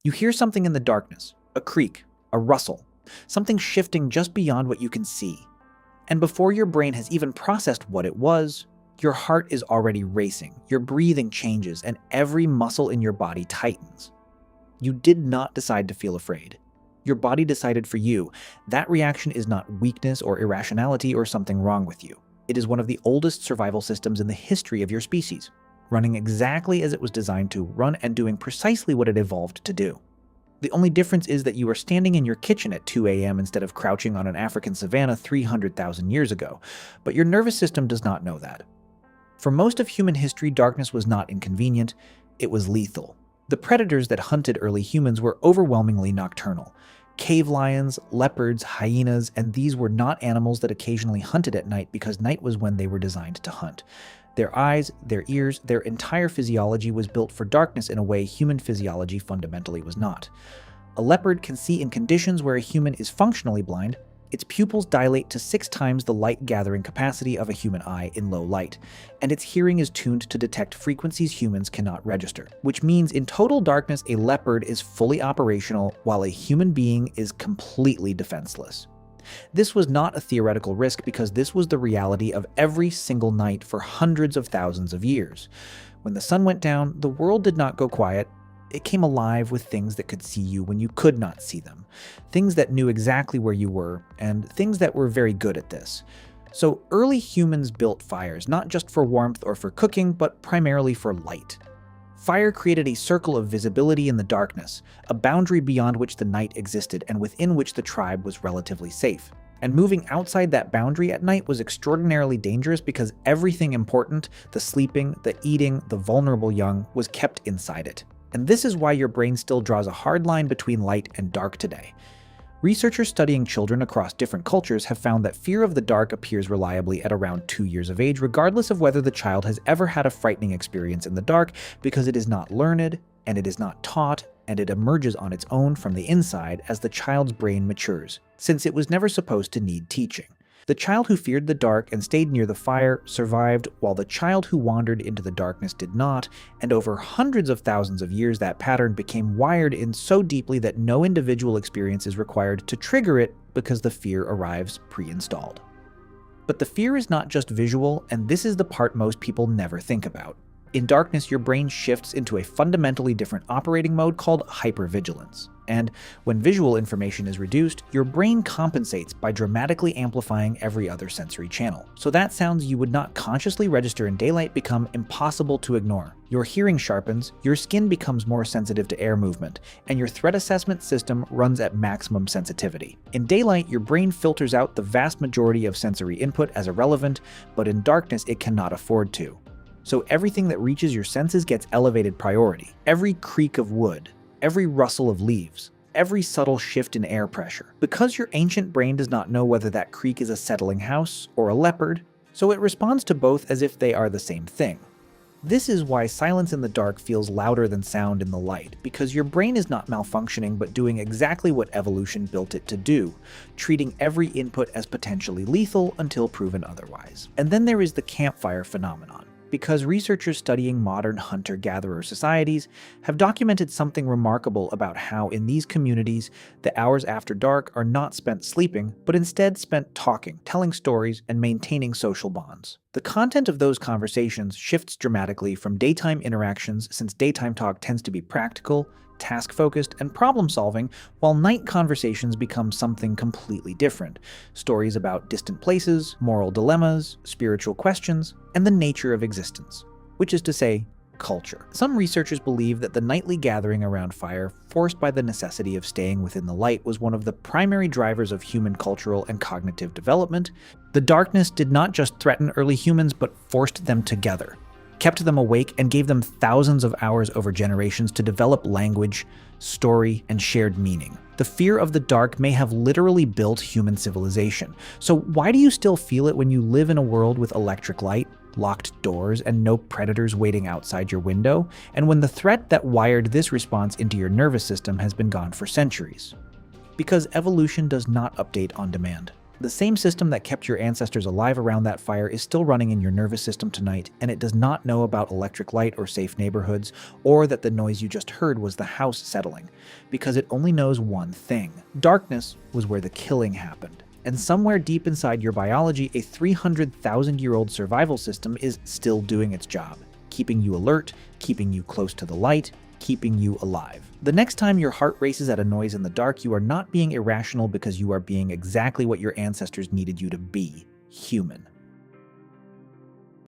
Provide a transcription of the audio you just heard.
You hear something in the darkness, a creak, a rustle, something shifting just beyond what you can see. And before your brain has even processed what it was, your heart is already racing, your breathing changes, and every muscle in your body tightens. You did not decide to feel afraid. Your body decided for you. That reaction is not weakness or irrationality or something wrong with you. It is one of the oldest survival systems in the history of your species, running exactly as it was designed to run and doing precisely what it evolved to do. The only difference is that you are standing in your kitchen at 2 a.m. instead of crouching on an African savanna 300,000 years ago, but your nervous system does not know that. For most of human history, darkness was not inconvenient, it was lethal. The predators that hunted early humans were overwhelmingly nocturnal. Cave lions, leopards, hyenas, and these were not animals that occasionally hunted at night because night was when they were designed to hunt. Their eyes, their ears, their entire physiology was built for darkness in a way human physiology fundamentally was not. A leopard can see in conditions where a human is functionally blind. Its pupils dilate to 6 times the light-gathering capacity of a human eye in low light, and its hearing is tuned to detect frequencies humans cannot register, which means in total darkness a leopard is fully operational while a human being is completely defenseless. This was not a theoretical risk because this was the reality of every single night for hundreds of thousands of years. When the sun went down, the world did not go quiet. It came alive with things that could see you when you could not see them, things that knew exactly where you were, and things that were very good at this. So early humans built fires, not just for warmth or for cooking, but primarily for light. Fire created a circle of visibility in the darkness, a boundary beyond which the night existed and within which the tribe was relatively safe. And moving outside that boundary at night was extraordinarily dangerous because everything important, the sleeping, the eating, the vulnerable young, was kept inside it. And this is why your brain still draws a hard line between light and dark today. Researchers studying children across different cultures have found that fear of the dark appears reliably at around 2 years of age, regardless of whether the child has ever had a frightening experience in the dark, because it is not learned, and it is not taught, and it emerges on its own from the inside as the child's brain matures, since it was never supposed to need teaching. The child who feared the dark and stayed near the fire survived, while the child who wandered into the darkness did not, and over hundreds of thousands of years that pattern became wired in so deeply that no individual experience is required to trigger it because the fear arrives pre-installed. But the fear is not just visual, and this is the part most people never think about. In darkness, your brain shifts into a fundamentally different operating mode called hypervigilance. And when visual information is reduced, your brain compensates by dramatically amplifying every other sensory channel. So that sounds you would not consciously register in daylight become impossible to ignore. Your hearing sharpens, your skin becomes more sensitive to air movement, and your threat assessment system runs at maximum sensitivity. In daylight, your brain filters out the vast majority of sensory input as irrelevant, but in darkness it cannot afford to. So everything that reaches your senses gets elevated priority. Every creak of wood, every rustle of leaves, every subtle shift in air pressure. Because your ancient brain does not know whether that creak is a settling house or a leopard, so it responds to both as if they are the same thing. This is why silence in the dark feels louder than sound in the light, because your brain is not malfunctioning but doing exactly what evolution built it to do, treating every input as potentially lethal until proven otherwise. And then there is the campfire phenomenon. Because researchers studying modern hunter-gatherer societies have documented something remarkable about how in these communities, the hours after dark are not spent sleeping, but instead spent talking, telling stories, and maintaining social bonds. The content of those conversations shifts dramatically from daytime interactions, since daytime talk tends to be practical, task-focused, and problem-solving, while night conversations become something completely different. Stories about distant places, moral dilemmas, spiritual questions, and the nature of existence, which is to say, culture. Some researchers believe that the nightly gathering around fire, forced by the necessity of staying within the light, was one of the primary drivers of human cultural and cognitive development. The darkness did not just threaten early humans, but forced them together, kept them awake, and gave them thousands of hours over generations to develop language, story, and shared meaning. The fear of the dark may have literally built human civilization. So why do you still feel it when you live in a world with electric light, locked doors, and no predators waiting outside your window, and when the threat that wired this response into your nervous system has been gone for centuries? Because evolution does not update on demand. The same system that kept your ancestors alive around that fire is still running in your nervous system tonight, and it does not know about electric light or safe neighborhoods, or that the noise you just heard was the house settling, because it only knows one thing. Darkness was where the killing happened. And somewhere deep inside your biology, a 300,000-year-old survival system is still doing its job, keeping you alert, keeping you close to the light, keeping you alive. The next time your heart races at a noise in the dark, you are not being irrational because you are being exactly what your ancestors needed you to be: human.